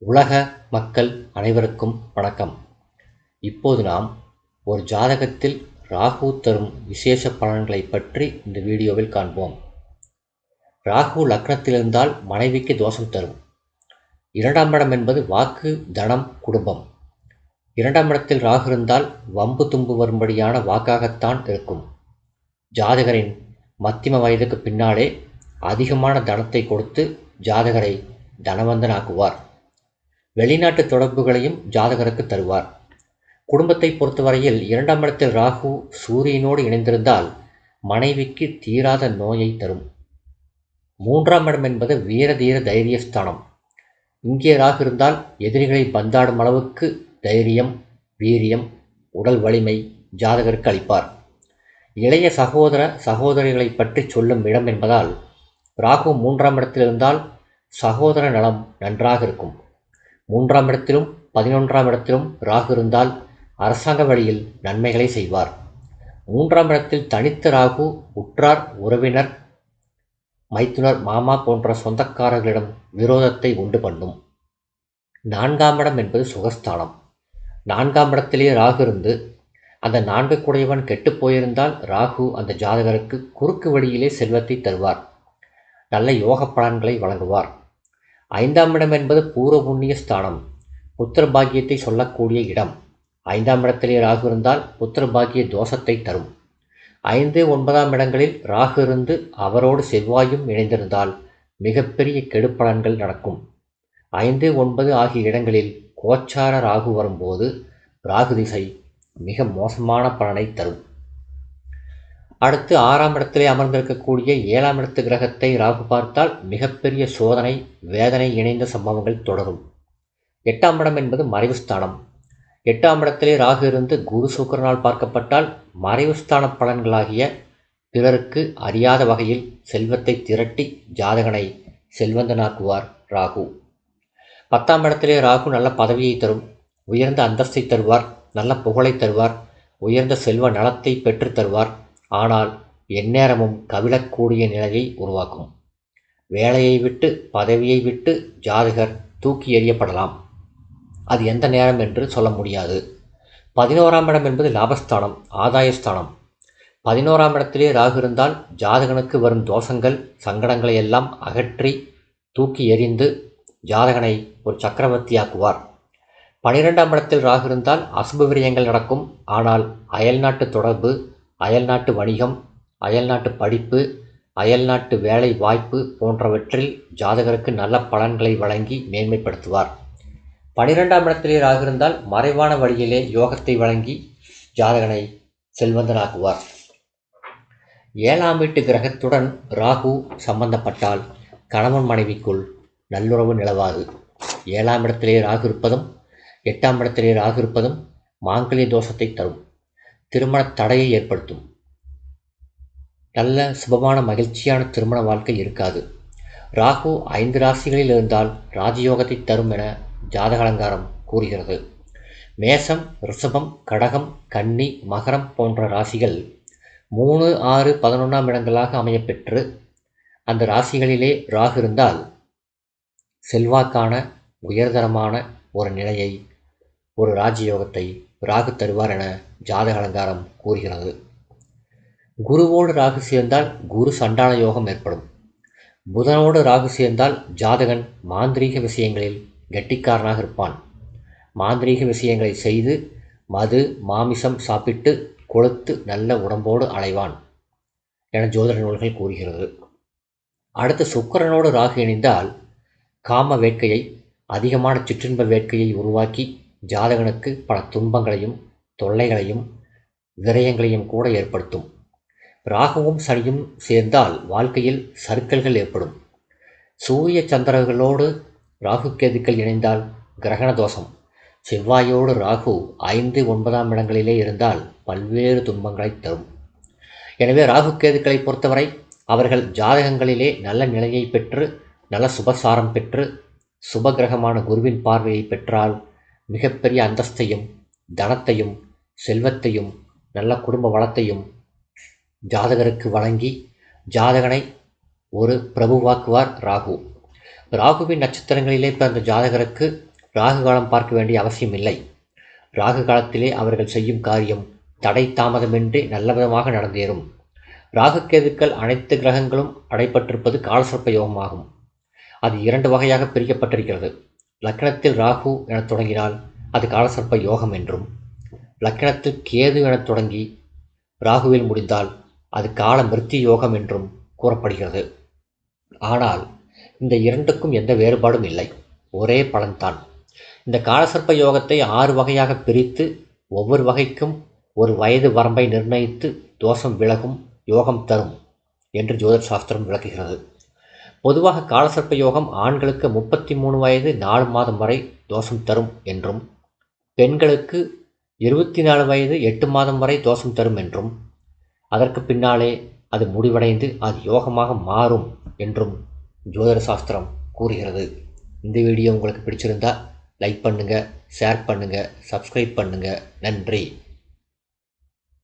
உலக மக்கள் அனைவருக்கும் வணக்கம். இப்போது நாம் ஒரு ஜாதகத்தில் ராகு தரும் விசேஷ பலன்களை பற்றி இந்த வீடியோவில் காண்போம். ராகு லக்னத்தில் இருந்தால் மனைவிக்கு தோஷம் தரும். இரண்டாம் இடம் என்பது வாக்கு, தனம், குடும்பம். இரண்டாம் இடத்தில் ராகு இருந்தால் வம்பு தும்பு வரும்படியான வாக்காகத்தான் இருக்கும். ஜாதகரின் மத்தியம வயதுக்கு பின்னாலே அதிகமான தனத்தை கொடுத்து ஜாதகரை தனவந்தனாக்குவார். வெளிநாட்டு தொடர்புகளையும் ஜாதகருக்கு தருவார். குடும்பத்தை பொறுத்தவரையில் இரண்டாம் இடத்தில் ராகு சூரியனோடு இணைந்திருந்தால் மனைவிக்கு தீராத நோயை தரும். மூன்றாம் இடம் என்பது வீரதீர தைரியஸ்தானம். இங்கே ராகு இருந்தால் எதிரிகளை பந்தாடும் அளவுக்கு தைரியம், வீரியம், உடல் வலிமை ஜாதகருக்கு அளிப்பார். இளைய சகோதர சகோதரிகளை பற்றி சொல்லும் இடம் என்பதால் ராகு மூன்றாம் இடத்தில் இருந்தால் சகோதர நலம் நன்றாக இருக்கும். மூன்றாம் இடத்திலும் 11ஆம் இடத்திலும் ராகு இருந்தால் அரசாங்க வழியில் நன்மைகளை செய்வார். மூன்றாம் இடத்தில் தனித்த ராகு உற்றார், உறவினர், மைத்துனர், மாமா போன்ற சொந்தக்காரர்களிடம் விரோதத்தை உண்டு பண்ணும். நான்காம் இடம் என்பது சுகஸ்தானம். நான்காம் இடத்திலேயே ராகு இருந்து அந்த 4 குடையவன் கெட்டு போயிருந்தால் ராகு அந்த ஜாதகருக்கு குறுக்கு வழியிலே செல்வத்தை தருவார். நல்ல யோக பலன்களை வழங்குவார். 5ஆம் இடம் என்பது பூர்வ புண்ணிய ஸ்தானம். புத்திர பாக்கியத்தை சொல்லக்கூடிய இடம். 5ஆம் இடத்திலே ராகு இருந்தால் புத்திர பாக்கிய தோஷத்தை தரும். 5, 9ஆம் இடங்களில் ராகு இருந்து அவரோடு செவ்வாயும் இணைந்திருந்தால் மிகப்பெரிய கெடுபலன்கள் நடக்கும். 5, 9 ஆகிய இடங்களில் கோச்சார ராகு வரும்போது ராகு திசை மிக மோசமான பலனை தரும். அடுத்து 6ஆம் இடத்திலே அமர்ந்திருக்கக்கூடிய 7ஆம் இடத்து கிரகத்தை ராகு பார்த்தால் மிகப்பெரிய சோதனை, வேதனை இணைந்த சம்பவங்கள் தொடரும். 8ஆம் இடம் என்பது மறைவு ஸ்தானம். 8ஆம் இடத்திலே ராகு இருந்து குரு சுக்கிரனால் பார்க்கப்பட்டால் மறைவு ஸ்தான பலன்களாகிய பிறருக்கு அறியாத வகையில் செல்வத்தை திரட்டி ஜாதகனை செல்வந்தனாக்குவார் ராகு. 10ஆம் இடத்திலே ராகு நல்ல பதவியை தரும். உயர்ந்த அந்தஸ்தை தருவார். நல்ல புகழை தருவார். உயர்ந்த செல்வ நலத்தை பெற்று தருவார். ஆனால் எந்நேரமும் கவிழக்கூடிய நிலையை உருவாக்கும். வேலையை விட்டு, பதவியை விட்டு ஜாதகர் தூக்கி எறியப்படலாம். அது எந்த நேரம் என்று சொல்ல முடியாது. 11ஆம் இடம் என்பது லாபஸ்தானம், ஆதாயஸ்தானம். 11ஆம் இடத்திலே ராகு இருந்தால் ஜாதகனுக்கு வரும் தோஷங்கள், சங்கடங்களை எல்லாம் அகற்றி தூக்கி எறிந்து ஜாதகனை ஒரு சக்கரவர்த்தியாக்குவார். 12ஆம் இடத்தில் ராகு இருந்தால் அசுப விரயங்கள் நடக்கும். ஆனால் அயல்நாட்டு தொடர்பு, அயல்நாட்டு வணிகம், அயல்நாட்டு படிப்பு, அயல்நாட்டு வேலை வாய்ப்பு போன்றவற்றில் ஜாதகருக்கு நல்ல பலன்களை வழங்கி மேன்மைப்படுத்துவார். 12ஆம் இடத்திலே ராகு இருந்தால் மறைவான வழியிலே யோகத்தை வழங்கி ஜாதகனை செல்வந்தனாக்குவார். 7ஆம் வீட்டு கிரகத்துடன் ராகு சம்பந்தப்பட்டால் கணவன் மனைவிக்குள் நல்லுறவு நிலவாது. 7ஆம் இடத்திலே ராகு இருப்பதும் 8ஆம் இடத்திலே ராகு இருப்பதும் மாங்கல்ய தோஷத்தை தரும். திருமண தடையை ஏற்படுத்தும். நல்ல சுபமான மகிழ்ச்சியான திருமண வாழ்க்கை இருக்காது. ராகு 5 ராசிகளில் இருந்தால் ராஜயோகத்தை தரும் என ஜாதக அலங்காரம் கூறுகிறது. மேசம், ரிஷபம், கடகம், கன்னி, மகரம் போன்ற ராசிகள் 3, 6, 11ஆம் இடங்களாக அமையப்பெற்று அந்த ராசிகளிலே ராகு இருந்தால் செல்வாக்கான உயர்தரமான ஒரு நிலையை, ஒரு ராஜயோகத்தை ராகு தருவார் என ஜாதக அலங்காரம் கூறுகிறது. குருவோடு ராகு சேர்ந்தால் குரு சண்டாள யோகம் ஏற்படும். புதனோடு ராகு சேர்ந்தால் ஜாதகன் மாந்திரீக விஷயங்களில் கெட்டிக்காரனாக இருப்பான். மாந்திரீக விஷயங்களை செய்து மது, மாமிசம் சாப்பிட்டு கொழுத்து நல்ல உடம்போடு அலைவான் என ஜோதிட நூல்கள் கூறுகிறது. அடுத்து சுக்கிரனோடு ராகு இணைந்தால் காம வேட்கையை, அதிகமான சிற்றின்ப வேட்கையை உருவாக்கி ஜாதகனுக்கு பல துன்பங்களையும் தொல்லைகளையும் விரயங்களையும் கூட ஏற்படுத்தும். ராகுவும் சனியும் சேர்ந்தால் வாழ்க்கையில் சறுக்கல்கள் ஏற்படும். சூரிய சந்திரர்களோடு ராகு கேதுக்கள் இணைந்தால் கிரகண தோஷம். செவ்வாயோடு ராகு 5, 9ஆம் இடங்களிலே இருந்தால் பல்வேறு துன்பங்களை தரும். எனவே ராகு கேதுக்களை பொறுத்தவரை அவர்கள் ஜாதகங்களிலே நல்ல நிலையை பெற்று, நல்ல சுபசாரம் பெற்று, சுபகிரகமான குருவின் பார்வையை பெற்றால் மிகப்பெரிய அந்தஸ்தையும், தனத்தையும், செல்வத்தையும், நல்ல குடும்ப வளத்தையும் ஜாதகருக்கு வழங்கி ஜாதகனை ஒரு பிரபுவாக்குவார் ராகு. ராகுவின் நட்சத்திரங்களிலே பிறந்த ஜாதகருக்கு ராகு காலம் பார்க்க வேண்டிய அவசியம் இல்லை. ராகு காலத்திலே அவர்கள் செய்யும் காரியம் தடை தாமதமின்றி நல்லவிதமாக நடந்தேறும். ராகுகேதுக்கள் அனைத்து கிரகங்களும் அடைப்பட்டிருப்பது காலசர்ப்ப யோகமாகும். அது 2 வகையாக பிரிக்கப்பட்டிருக்கிறது. லக்னத்தில் ராகு எனத் தொடங்கினால் அது காலசர்ப்ப யோகம் என்றும், லக்னத்தில் கேது எனத் தொடங்கி ராகுவில் முடிந்தால் அது கால மிருத்யு யோகம் என்றும் கூறப்படுகிறது. ஆனால் இந்த இரண்டுக்கும் எந்த வேறுபாடும் இல்லை, ஒரே பலன்தான். இந்த காலசர்ப்ப யோகத்தை 6 வகையாக பிரித்து ஒவ்வொரு வகைக்கும் ஒரு வயது வரம்பை நிர்ணயித்து தோஷம் விலகும், யோகம் தரும் என்று ஜோதிட சாஸ்திரம் விளக்குகிறது. பொதுவாக காலசர்ப்ப யோகம் ஆண்களுக்கு 33 வயது 4 மாதம் வரை தோஷம் தரும் என்றும், பெண்களுக்கு 24 வயது 8 மாதம் வரை தோஷம் தரும் என்றும், அதற்கு பின்னாலே அது முடிவடைந்து அது யோகமாக மாறும் என்றும் ஜோதிட சாஸ்திரம் கூறுகிறது. இந்த வீடியோ உங்களுக்கு பிடிச்சிருந்தா லைக் பண்ணுங்கள், ஷேர் பண்ணுங்கள், சப்ஸ்கிரைப் பண்ணுங்கள். நன்றி.